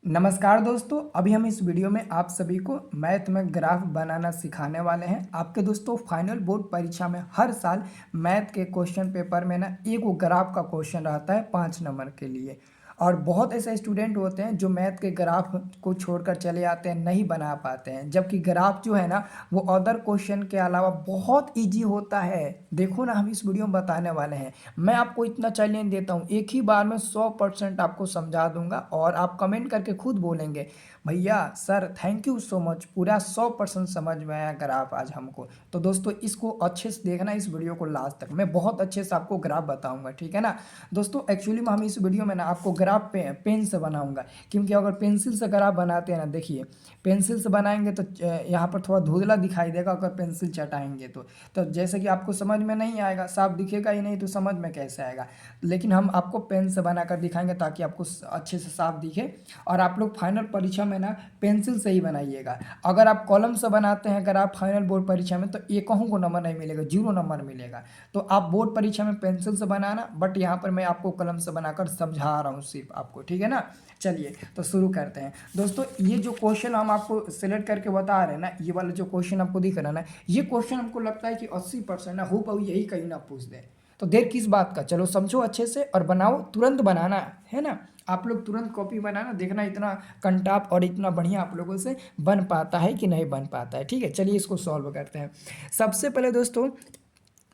नमस्कार दोस्तों, अभी हम इस वीडियो में आप सभी को मैथ में ग्राफ बनाना सिखाने वाले हैं। आपके दोस्तों फाइनल बोर्ड परीक्षा में हर साल मैथ के क्वेश्चन पेपर में ना एक वो ग्राफ का क्वेश्चन रहता है 5 नंबर के लिए। और बहुत ऐसे स्टूडेंट होते हैं जो मैथ के ग्राफ को छोड़कर चले आते हैं, नहीं बना पाते हैं, जबकि ग्राफ जो है ना वो अदर क्वेश्चन के अलावा बहुत ईजी होता है। देखो ना, हम इस वीडियो में बताने वाले हैं। मैं आपको इतना चैलेंज देता हूँ, एक ही बार में 100% आपको समझा दूंगा और आप कमेंट करके खुद बोलेंगे भैया sir thank you so much, पूरा 100% समझ में आया ग्राफ आज हमको। तो दोस्तों इसको अच्छे से देखना, इस वीडियो को लास्ट तक, मैं बहुत अच्छे से आपको ग्राफ बताऊंगा, ठीक है ना। दोस्तों एक्चुअली में हम इस वीडियो में ना आपको ग्राफ पेन से बनाऊंगा, क्योंकि अगर पेंसिल से ग्राफ बनाते हैं ना, देखिए पेंसिल से बनाएंगे तो यहाँ पर थोड़ा धुंधला दिखाई देगा, अगर पेंसिल चटाएंगे तो जैसे कि आपको समझ में नहीं आएगा, साफ दिखेगा ही नहीं तो समझ में कैसे आएगा। लेकिन हम आपको पेन से बनाकर दिखाएंगे ताकि आपको अच्छे से साफ दिखे। और आप लोग फाइनल परीक्षा में ना पेंसिल से ही बनाइएगा। अगर आप कॉलम से बनाते हैं अगर आप फाइनल बोर्ड परीक्षा में, तो एक को नंबर नहीं मिलेगा, 0 नंबर मिलेगा। तो आप बोर्ड परीक्षा में पेंसिल से बनाना, बट यहाँ पर मैं आपको कलम से बनाकर समझा रहा हूँ सिर्फ आपको, ठीक है ना। चलिए तो शुरू करते हैं दोस्तों। ये जो क्वेश्चन हम आपको सिलेक्ट करके बता रहे हैं ना, ये वाला जो क्वेश्चन आपको दिख रहा है ना, ये क्वेश्चन हमको लगता है कि 80% ना हो पाऊ यही कहीं ना पूछ दे। तो देर किस बात का, चलो समझो अच्छे से और बनाओ, तुरंत बनाना है ना। आप लोग तुरंत कॉपी बनाना, देखना इतना कंटाप और इतना बढ़िया आप लोगों से बन पाता है कि नहीं बन पाता है। ठीक है, चलिए इसको सॉल्व करते हैं। सबसे पहले दोस्तों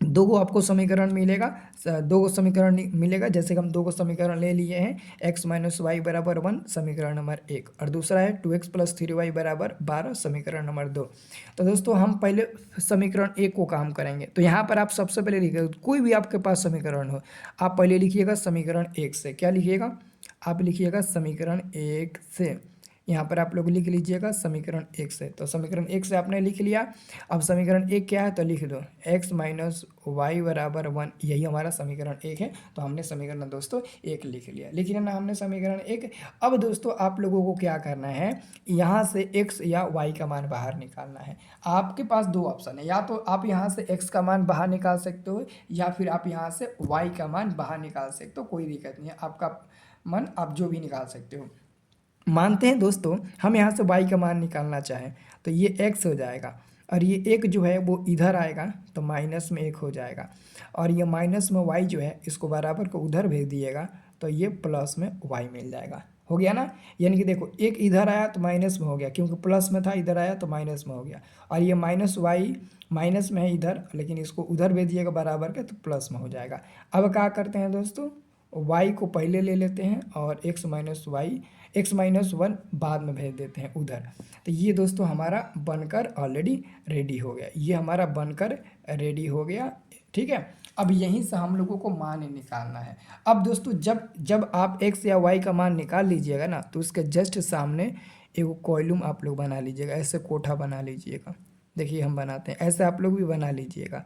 दो गो आपको समीकरण मिलेगा, दो गो समीकरण मिलेगा। जैसे कि हम दो गो समीकरण ले लिए हैं, x माइनस वाई बराबर 1 समीकरण नंबर 1, और दूसरा है 2x प्लस 3y बराबर 12 समीकरण नंबर 2। तो दोस्तों हम पहले समीकरण 1 को काम करेंगे। तो यहाँ पर आप सबसे पहले लिखिएगा, कोई भी आपके पास समीकरण हो, आप पहले लिखिएगा समीकरण 1 से। क्या लिखिएगा, आप लिखिएगा समीकरण 1 से। यहाँ पर आप लोग लिख लीजिएगा समीकरण 1 से। तो समीकरण 1 से आपने लिख लिया। अब समीकरण 1 क्या है, तो लिख दो x माइनस वाई बराबर 1, यही हमारा समीकरण 1 है। तो हमने समीकरण दोस्तों 1 लिख लिया, लिख लिया ना हमने समीकरण 1। अब दोस्तों आप लोगों को क्या करना है, यहाँ से x या y का मान बाहर निकालना है। आपके पास दो ऑप्शन है, या तो आप यहाँ से x का मान बाहर निकाल सकते हो, या फिर आप यहाँ से y का मान बाहर निकाल सकते हो, कोई दिक्कत नहीं है, आपका मन आप जो भी निकाल सकते हो। मानते हैं दोस्तों हम यहाँ से y का मान निकालना चाहें तो ये x हो जाएगा, और ये एक जो है वो इधर आएगा तो माइनस में 1 हो जाएगा, और ये माइनस में y जो है इसको बराबर को उधर भेज दिएगा तो ये प्लस में y मिल जाएगा। हो गया ना, यानी कि देखो एक इधर आया तो माइनस में हो गया, क्योंकि प्लस में था, इधर आया तो माइनस में हो गया। और ये माइनस वाई माइनस में है इधर, लेकिन इसको उधर भेज दिएगा बराबर के तो प्लस में हो जाएगा। अब क्या करते हैं दोस्तों, y को पहले ले लेते हैं और x माइनस 1 बाद में भेज देते हैं उधर। तो ये दोस्तों हमारा बनकर ऑलरेडी रेडी हो गया, ये हमारा बनकर रेडी हो गया। ठीक है, अब यहीं से हम लोगों को मान निकालना है। अब दोस्तों जब जब आप x या y का मान निकाल लीजिएगा ना, तो उसके जस्ट सामने एक कॉलम आप लोग बना लीजिएगा, ऐसे कोठा बना लीजिएगा। देखिए हम बनाते हैं, ऐसे आप लोग भी बना लीजिएगा।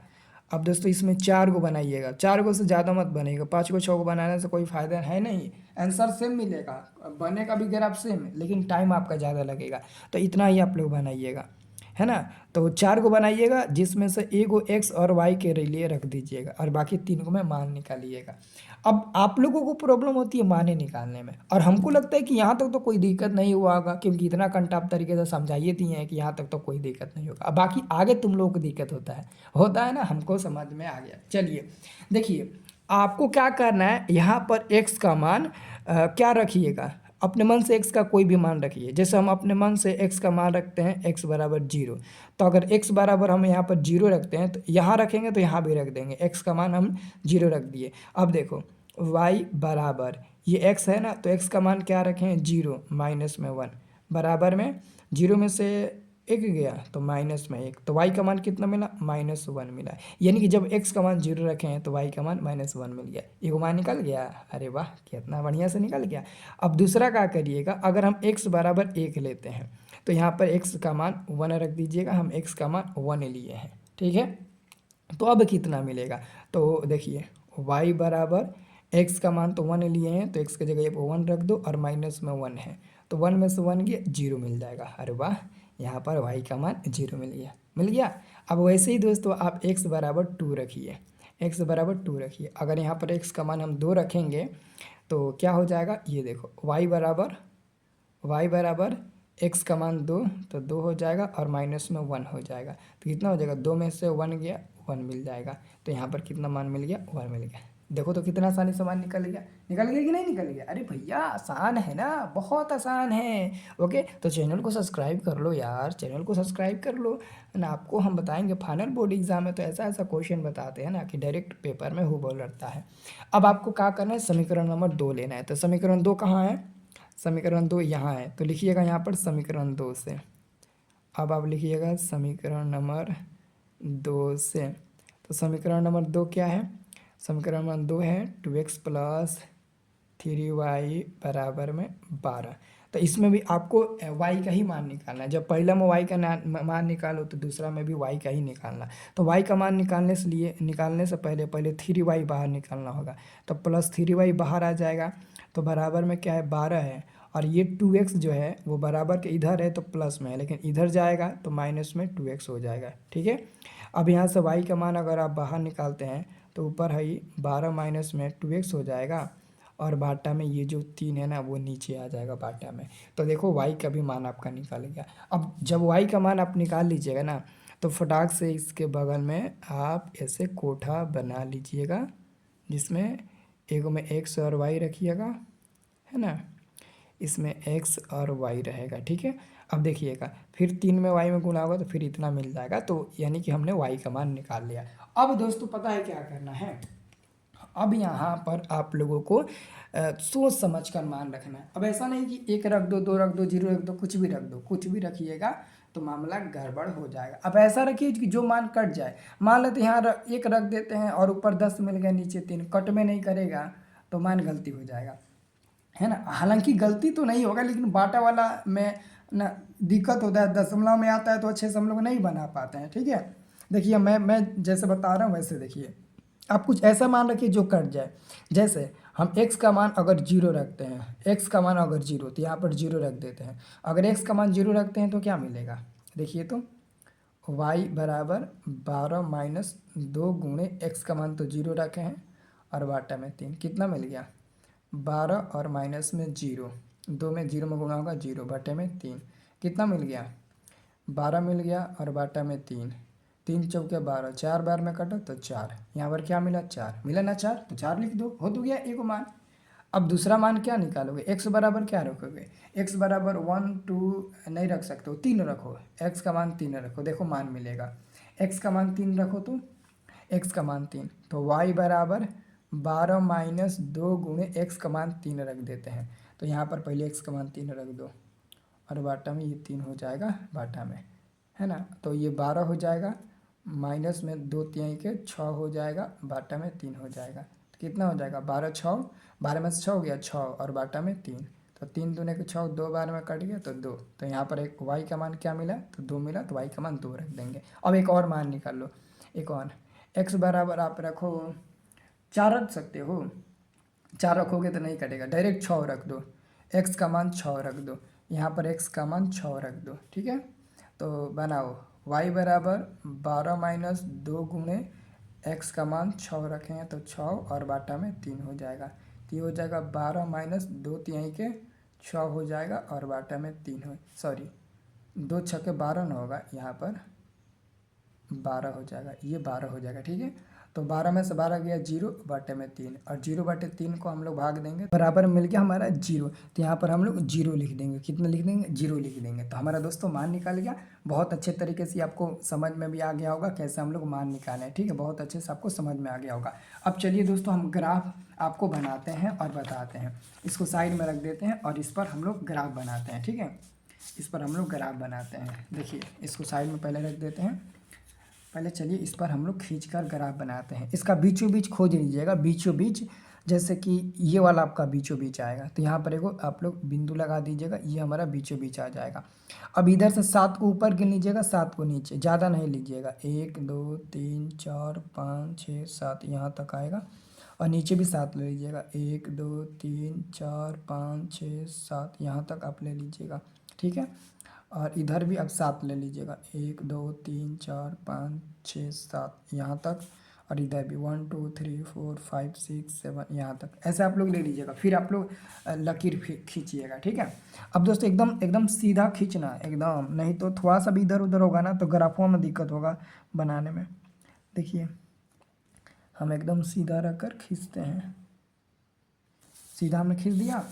अब दोस्तों इसमें 4 गो बनाइएगा, 4 गो से ज़्यादा मत बनेगा, 5 गो 6 गो बनाने से कोई फ़ायदा है नहीं। आंसर सेम मिलेगा, बनेगा भी ग्राफ सेम, लेकिन टाइम आपका ज़्यादा लगेगा। तो इतना ही आप लोग बनाइएगा, है ना। तो 4 गो बनाइएगा, जिसमें से एक गो x और y के लिए रख दीजिएगा, और बाकी 3 गो में मान निकालिएगा। अब आप लोगों को प्रॉब्लम होती है माने निकालने में, और हमको लगता है कि यहाँ तक तो कोई दिक्कत नहीं हुआ होगा, क्योंकि इतना कंटाप तरीके से समझाइए दिए हैं कि यहाँ तक तो कोई दिक्कत नहीं होगा। अब बाकी आगे तुम लोगों को दिक्कत होता है ना, हमको समझ में आ गया। चलिए देखिए, आपको क्या करना है, यहाँ पर x का मान क्या रखिएगा, अपने मन से x का कोई भी मान रखिए। जैसे हम अपने मन से x का मान रखते हैं x बराबर 0, तो अगर x बराबर हम यहाँ पर 0 रखते हैं तो यहाँ रखेंगे तो यहाँ भी रख देंगे, x का मान हम 0 रख दिए। अब देखो y बराबर ये x है ना, तो x का मान क्या रखें, 0 माइनस में 1, बराबर में 0 में से 1 गया तो माइनस में 1, तो y का मान कितना मिला, -1 मिला। यानी कि जब x का मान 0 रखे हैं तो y का मान -1 मिल गया, एगो मान निकल गया। अरे वाह, कितना बढ़िया से निकल गया। अब दूसरा क्या करिएगा, अगर हम x बराबर 1 लेते हैं तो यहाँ पर x का मान 1 रख दीजिएगा, हम x का मान 1 लिए हैं, ठीक है। तो अब कितना मिलेगा, तो देखिए y बराबर x का मान तो 1 लिए हैं, तो x की जगह 1 रख दो, और माइनस में 1 है तो 1 में से 1 गया 0 मिल जाएगा। अरे वाह, यहाँ पर y का मान 0 मिल गया। अब वैसे ही दोस्तों आप x बराबर 2 रखिए, x बराबर 2 रखिए। अगर यहाँ पर x का मान हम 2 रखेंगे तो क्या हो जाएगा, ये देखो y वाई बराबर एक्स का मान 2, तो 2 हो जाएगा और माइनस में 1 हो जाएगा। तो कितना हो जाएगा, 2 में से 1 गया, 1 मिल जाएगा। तो यहाँ पर कितना मान मिल गया, 1 मिल गया। देखो तो कितना आसानी से मान निकल गया, निकल गया कि नहीं निकल गया। अरे भैया आसान है ना, बहुत आसान है। ओके, तो चैनल को सब्सक्राइब कर लो यार, चैनल को सब्सक्राइब कर लो, है ना। आपको हम बताएंगे, फाइनल बोर्ड एग्जाम में तो ऐसा ऐसा क्वेश्चन बताते हैं ना कि डायरेक्ट पेपर में हुबहू लड़ता है। अब आपको क्या करना है, समीकरण नंबर 2 लेना है। तो समीकरण 2 कहाँ है, समीकरण 2 यहाँ है। तो लिखिएगा यहाँ पर समीकरण 2 से। अब आप लिखिएगा समीकरण नंबर 2 से। तो समीकरण नंबर 2 क्या है, समीकरण नंबर 2 है 2x प्लस 3y बराबर में 12। तो इसमें भी आपको y का ही मान निकालना है। जब पहला में y का मान निकालो तो दूसरा में भी y का ही निकालना। तो y का मान निकालने से पहले 3y बाहर निकालना होगा। तो प्लस 3y बाहर आ जाएगा, तो बराबर में क्या है, 12 है। और ये 2x जो है वो बराबर के इधर है तो प्लस में है, लेकिन इधर जाएगा तो माइनस में 2x हो जाएगा। ठीक है, अब यहाँ से y का मान अगर आप बाहर निकालते हैं तो ऊपर है 12 माइनस में 2x हो जाएगा, और बाटा में ये जो 3 है ना वो नीचे आ जाएगा बाटा में। तो देखो y का भी मान आपका निकाल गया। अब जब y का मान आप निकाल लीजिएगा ना, तो फटाक से इसके बगल में आप ऐसे कोठा बना लीजिएगा, जिसमें एक में x और y रखिएगा, है ना, इसमें x और y रहेगा। ठीक है, अब देखिएगा फिर 3 में y में गुणा होगा तो फिर इतना मिल जाएगा। तो यानी कि हमने y का मान निकाल लिया। अब दोस्तों पता है क्या करना है, अब यहाँ पर आप लोगों को सोच समझ कर मान रखना है। अब ऐसा नहीं कि 1 रख दो, 2 रख दो, 0 रख दो, कुछ भी रख दो, कुछ भी रखिएगा तो मामला गड़बड़ हो जाएगा। अब ऐसा रखिए कि जो मान कट जाए। मान लेते यहाँ 1 रख देते हैं और ऊपर 10 मिल गया, नीचे 3, कट में नहीं करेगा तो मान गलती हो जाएगा, है ना। हालांकि गलती तो नहीं होगा, लेकिन बाटा वाला में ना दिक्कत होता है, दशमलव में आता है तो अच्छे से हम लोग नहीं बना पाते हैं। ठीक है, देखिए मैं जैसे बता रहा हूँ वैसे देखिए, आप कुछ ऐसा मान रखिए जो कट जाए। जैसे हम x का मान अगर 0 रखते हैं, x का मान अगर 0, तो यहाँ पर 0 रख देते हैं। अगर x का मान 0 रखते हैं तो क्या मिलेगा, देखिए तो y बराबर 12 माइनस 2 गुणे x का मान तो 0 रखे हैं और बाटा में 3, कितना मिल गया, 12 और माइनस में 0, 2 में 0 में गुणा होगा 0, बटे में 3, कितना मिल गया, 12 मिल गया और बाटा में 3, 3 चौके 12, 4 बार में कटो तो 4, यहाँ पर क्या मिला, 4 मिला ना, 4 तो 4 लिख दो, हो तो गया एक मान। अब दूसरा मान क्या निकालोगे, x बराबर क्या रखोगे, x बराबर 1 2 नहीं रख सकते हो, 3 रखो, x का मान 3 रखो, देखो मान मिलेगा। x का मान 3 रखो तो x का मान 3, तो y बराबर 12 माइनस 2 गुणे x का मान 3 रख देते हैं। तो यहाँ पर पहले x का मान 3 रख दो और बाटा में ये 3 हो जाएगा बाटा में, है ना। तो ये 12 हो जाएगा, माइनस में 2 तिहाई के 6 हो जाएगा, बाटा में 3 हो जाएगा। तो कितना हो जाएगा, 12 6, 12 में से 6 हो गया 6 और बाटा में 3, तो 3 दूने के 6, 2 बार में कट गया तो 2। तो यहाँ पर एक y का मान क्या मिला, तो 2 मिला, तो y का मान 2 रख देंगे। अब एक और मान निकाल लो, एक और x बराबर आप रखो 4 रख सकते हो, 4 रखोगे तो नहीं कटेगा, डायरेक्ट 6 रख दो, x का मान 6 रख दो, यहाँ पर x का मान 6 रख दो। ठीक है, तो बनाओ y बराबर 12 माइनस 2 गुणे x का मान 6 रखे हैं तो 6 और बाटा में 3 हो जाएगा। तो ये हो जाएगा 12 माइनस 2 तिहाई के 6 हो जाएगा और बाटा में 3 हो, सॉरी 2 छक्के 12 ना होगा, यहाँ पर 12 हो जाएगा, ये 12 हो जाएगा। ठीक है, तो 12 में से 12 गया 0, बाटे में 3, और 0 बाटे 3 को हम लोग भाग देंगे, बराबर मिल गया हमारा 0। तो यहाँ पर हम लोग 0 लिख देंगे, कितना लिख देंगे, 0 लिख देंगे। तो हमारा दोस्तों मान निकाल गया। बहुत अच्छे तरीके से आपको समझ में भी आ गया होगा कैसे हम लोग मान निकालें। ठीक है, बहुत अच्छे से आपको समझ में आ गया होगा। अब चलिए दोस्तों हम ग्राफ आपको बनाते हैं और बताते हैं। इसको साइड में रख देते हैं और इस पर हम लोग ग्राफ बनाते हैं। ठीक है, इस पर हम लोग ग्राफ बनाते हैं। देखिए इसको साइड में पहले रख देते हैं, पहले चलिए इस पर हम लोग खींच कर ग्राफ बनाते हैं। इसका बीचों बीच खोज लीजिएगा, बीचों बीच, जैसे कि ये वाला आपका बीचों बीच आएगा, तो यहाँ पर एगो आप लोग बिंदु लगा दीजिएगा, ये हमारा बीचों बीच आ जाएगा। अब इधर से 7 को ऊपर गिन लीजिएगा, 7 को नीचे, ज़्यादा नहीं लीजिएगा, 1 2 3 4 5 6 7 यहाँ तक आएगा, और नीचे भी 7 ले लीजिएगा, 1 2 3 4 5 6 7 यहाँ तक आप ले लीजिएगा। ठीक है, और इधर भी अब 7 ले लीजिएगा, 1 2 3 4 5 6 7 यहाँ तक, और इधर भी 1 2 3 4 5 6 7 यहाँ तक ऐसे आप लोग ले लीजिएगा। फिर आप लोग लकीर खींचिएगा, ठीक है। अब दोस्तों एकदम एकदम सीधा खींचना एकदम, नहीं तो थोड़ा सा भी इधर उधर होगा ना तो ग्राफों में दिक्कत होगा बनाने में। देखिए हम एकदम सीधा रख कर खींचते हैं, सीधा हमने खींच दिया।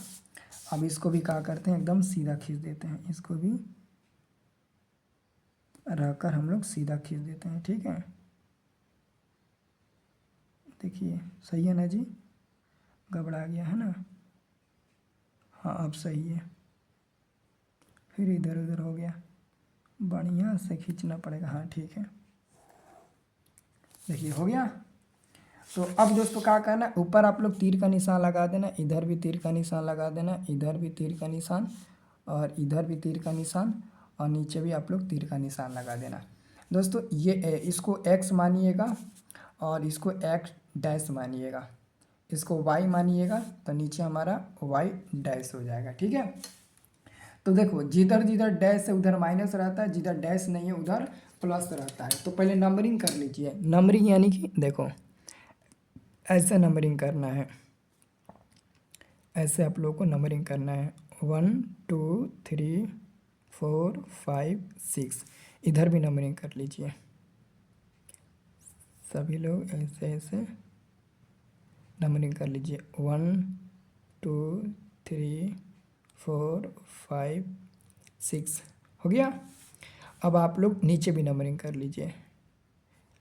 अब इसको भी क्या करते हैं, एकदम सीधा खींच देते हैं, इसको भी रहकर हम लोग सीधा खींच देते हैं, ठीक है। देखिए सही है ना जी, घबरा गया है ना, हाँ अब सही है। फिर इधर उधर हो गया, बढ़िया से खींचना पड़ेगा, हाँ ठीक है। देखिए हो गया। तो अब दोस्तों क्या करना, ऊपर आप लोग तीर का निशान लगा देना, इधर भी तीर का निशान लगा देना, इधर भी तीर का निशान और इधर भी तीर का निशान, और नीचे भी आप लोग तीर का निशान लगा देना। दोस्तों ये इसको x मानिएगा और इसको x डैश मानिएगा, इसको y मानिएगा, तो नीचे हमारा y डैश हो जाएगा, ठीक है। तो देखो जिधर जिधर डैश है उधर माइनस रहता है, जिधर डैश नहीं है उधर प्लस रहता है। तो पहले नंबरिंग कर लीजिए, नंबरिंग यानी कि देखो ऐसे नंबरिंग करना है, ऐसे आप लोगों को नंबरिंग करना है 1 2 3 4 5 6। इधर भी नंबरिंग कर लीजिए, सभी लोग ऐसे ऐसे नंबरिंग कर लीजिए 1 2 3 4 5 6 हो गया। अब आप लोग नीचे भी नंबरिंग कर लीजिए,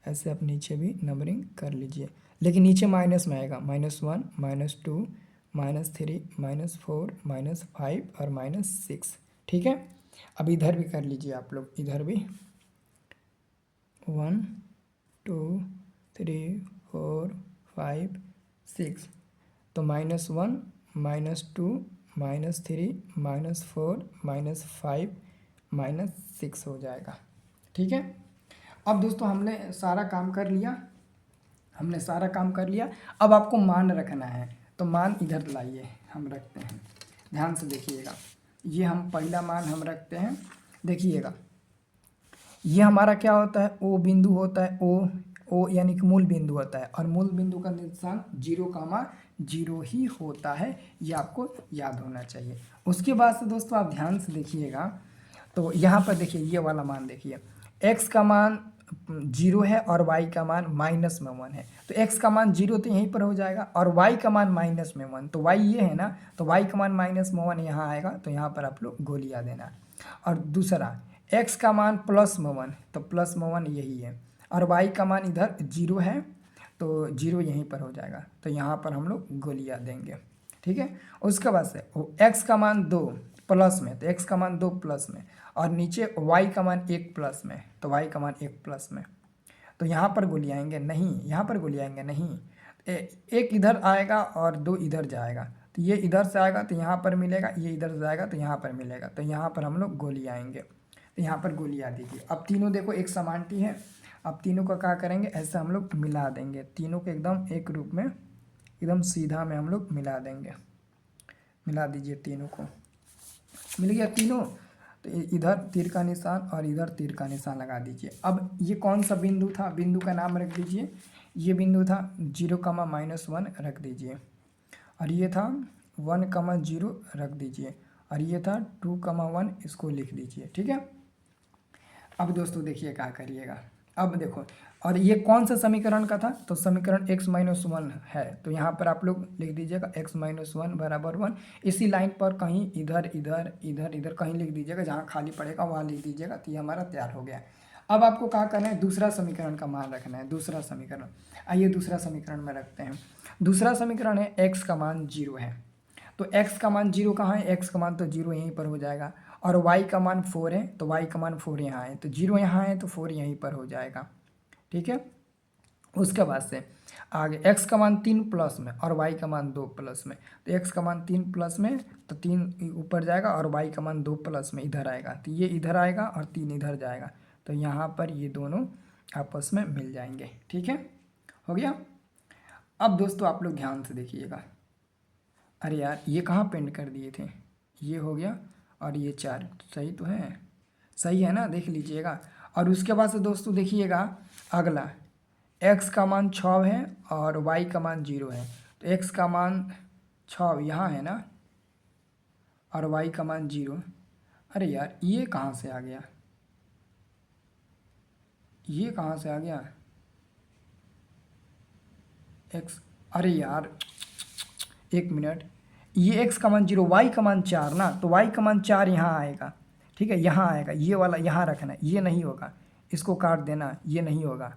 ऐसे आप नीचे भी नंबरिंग कर लीजिए, लेकिन नीचे माइनस में आएगा -1 -2 -3 -4 -5 और -6, ठीक है। अब इधर भी कर लीजिए आप लोग, इधर भी 1 2 3 4 5 6, तो -1 -2 -3 -4 -5 -6 हो जाएगा, ठीक है। अब दोस्तों हमने सारा काम कर लिया, हमने सारा काम कर लिया। अब आपको मान रखना है, तो मान इधर लाइए, हम रखते हैं, ध्यान से देखिएगा। ये हम पहला मान हम रखते हैं, देखिएगा ये हमारा क्या होता है, ओ बिंदु होता है, ओ यानी कि मूल बिंदु होता है, और मूल बिंदु का निशान 0,0 ही होता है, ये आपको याद होना चाहिए। उसके बाद से दोस्तों आप ध्यान से देखिएगा, तो यहाँ पर देखिए ये वाला मान देखिए, x का मान 0 है और y का मान -1 है, तो x का मान 0 तो यहीं पर हो जाएगा, और y का मान -1, तो y ये है ना, तो y का मान -1 यहाँ आएगा, तो यहाँ पर आप लोग गोलियाँ देना। और दूसरा x का मान +1, तो +1 यही है, और y का मान इधर 0 है, तो 0 यहीं पर हो जाएगा, तो यहाँ पर हम लोग गोलियाँ देंगे, ठीक है। उसके बाद से x का मान 2 प्लस में, तो x का मान 2 प्लस में, और नीचे y का मान 1 प्लस में, तो y का मान 1 प्लस में, तो यहाँ पर गोलियाएंगे नहीं, यहाँ पर गोलियाएंगे नहीं, एक इधर आएगा और 2 इधर जाएगा, तो ये इधर से आएगा तो यहाँ पर मिलेगा, ये इधर से आएगा तो यहाँ पर मिलेगा, तो यहाँ पर हम लोग गोली आएंगे, तो यहाँ पर गोलियाँ दीजिए। अब तीनों देखो एक समानटी है, अब तीनों का क्या करेंगे, ऐसे हम लोग मिला देंगे, तीनों को एकदम एक रूप में एकदम सीधा में हम लोग मिला देंगे, मिला दीजिए, तीनों को मिल गया तीनों। तो इधर तीर का निशान और इधर तीर का निशान लगा दीजिए। अब ये कौन सा बिंदु था, बिंदु का नाम रख दीजिए, ये बिंदु था 0,-1 रख दीजिए, और ये था 1,0 रख दीजिए, और ये था 2,1 इसको लिख दीजिए, ठीक है। अब दोस्तों देखिए क्या करिएगा, अब देखो, और ये कौन सा समीकरण का था, तो समीकरण x-1 है, तो यहाँ पर आप लोग लिख दीजिएगा x-1 बराबर 1। इसी लाइन पर कहीं इधर इधर इधर इधर कहीं लिख दीजिएगा, जहाँ खाली पड़ेगा वहाँ लिख दीजिएगा, तो ये हमारा तैयार हो गया। अब आपको क्या करना है, दूसरा समीकरण का मान रखना है, दूसरा समीकरण, आइए दूसरा समीकरण में रखते हैं। दूसरा समीकरण है x का मान 0 है, तो x का मान 0 कहाँ है, x का मान तो 0 यहीं पर हो जाएगा, और y का मान 4 है, तो y का मान 4 यहाँ है, तो 0 यहाँ है तो 4 यहीं पर हो जाएगा, ठीक है। उसके बाद से आगे x का मान 3 प्लस में और y का मान 2 प्लस में, तो x का मान 3 प्लस में, तो 3 ऊपर जाएगा, और y का मान 2 प्लस में इधर आएगा, तो ये इधर आएगा और 3 इधर जाएगा, तो यहाँ पर ये दोनों आपस में मिल जाएंगे, ठीक है, हो गया। अब दोस्तों आप लोग ध्यान से देखिएगा, अरे यार ये कहाँ पेंड कर दिए थे, ये हो गया, और ये 4 सही तो है, सही है ना, देख लीजिएगा। और उसके बाद से दोस्तों देखिएगा अगला एक्स का मान 6 है और वाई का मान 0 है, तो एक्स का मान 6 यहाँ है ना, और वाई का मान 0। अरे यार ये कहाँ से आ गया, ये कहाँ से आ गया एक्स, अरे यार एक मिनट, ये एक्स का मान 0, वाई का मान 4 ना, तो वाई का मान 4 यहाँ आएगा, ठीक है, यहाँ आएगा, ये वाला यहाँ रखना, ये नहीं होगा, इसको काट देना, ये नहीं होगा,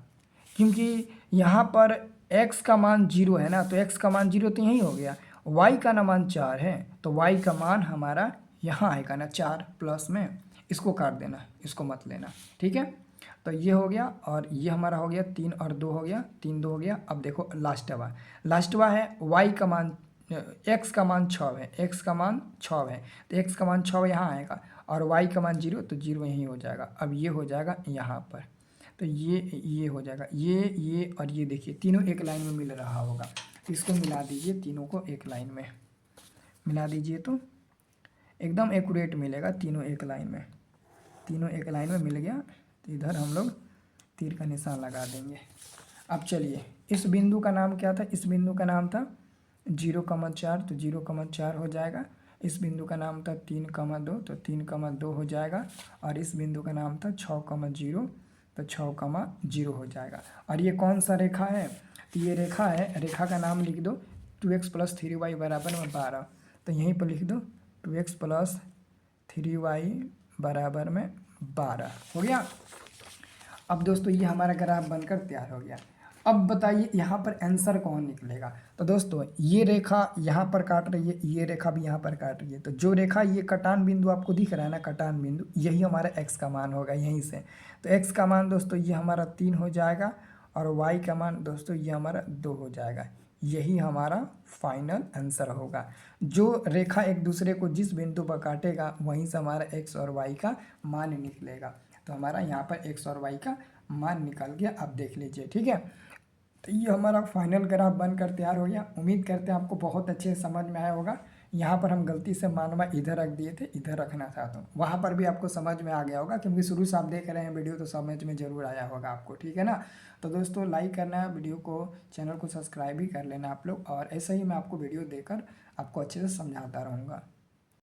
क्योंकि यहाँ पर x का मान 0 है ना, तो x का मान 0 तो यही हो गया, y का ना मान 4 है, तो y का मान हमारा यहाँ आएगा ना 4 प्लस में, इसको काट देना, इसको मत लेना, ठीक है। तो ये हो गया, और ये हमारा हो गया 3 और 2 हो गया, 3 2 हो गया। अब देखो लास्टवा है y का मान, x का मान 6 है, x का मान 6 है, तो x का मान 6 यहाँ आएगा, और y का मान 0, तो 0 यहीं हो जाएगा। अब ये हो जाएगा यहाँ पर, तो ये हो जाएगा, ये और ये देखिए तीनों एक लाइन में मिल रहा होगा, तो इसको मिला दीजिए, तीनों को एक लाइन में मिला दीजिए, तो एकदम एक्यूरेट मिलेगा, तीनों एक लाइन में, तीनों एक लाइन में मिल गया, तो इधर हम लोग तीर का निशान लगा देंगे। अब चलिए, इस बिंदु का नाम क्या था, इस बिंदु का नाम था 0,4, तो 0,4 हो जाएगा। इस बिंदु का नाम था 3,2, तो 3,2 हो जाएगा, और इस बिंदु का नाम था 6,0, तो 6,0 हो जाएगा। और ये कौन सा रेखा है, तो ये रेखा है, रेखा का नाम लिख दो 2x + 3y बराबर में 12, तो यहीं पर लिख दो 2x + 3y बराबर में 12 हो गया। अब दोस्तों ये हमारा ग्राफ बनकर तैयार हो गया। अब बताइए यहाँ पर आंसर कौन निकलेगा, तो दोस्तों ये रेखा यहाँ पर काट रही है, ये रेखा भी यहाँ पर काट रही है, तो जो रेखा ये कटान बिंदु आपको दिख रहा है ना, कटान बिंदु, यही हमारा x का मान होगा यहीं से, तो x का मान दोस्तों ये हमारा 3 हो जाएगा, और y का मान दोस्तों ये हमारा 2 हो जाएगा। यही हमारा फाइनल आंसर होगा। जो रेखा एक दूसरे को जिस बिंदु पर काटेगा वहीं से हमारा x और y का मान निकलेगा, तो हमारा यहाँ पर x और y का मान निकल गया। अब देख लीजिए, ठीक है, तो ये हमारा फाइनल ग्राफ बनकर तैयार हो गया। उम्मीद करते हैं आपको बहुत अच्छे से समझ में आया होगा। यहाँ पर हम गलती से मानवा इधर रख दिए थे, इधर रखना था, तो वहाँ पर भी आपको समझ में आ गया होगा, क्योंकि शुरू से आप देख रहे हैं वीडियो, तो समझ में ज़रूर आया होगा आपको, ठीक है ना। तो दोस्तों लाइक करना है वीडियो को, चैनल को सब्सक्राइब भी कर लेना आप लोग, और ऐसे ही मैं आपको वीडियो देकर आपको अच्छे से समझाता रहूँगा।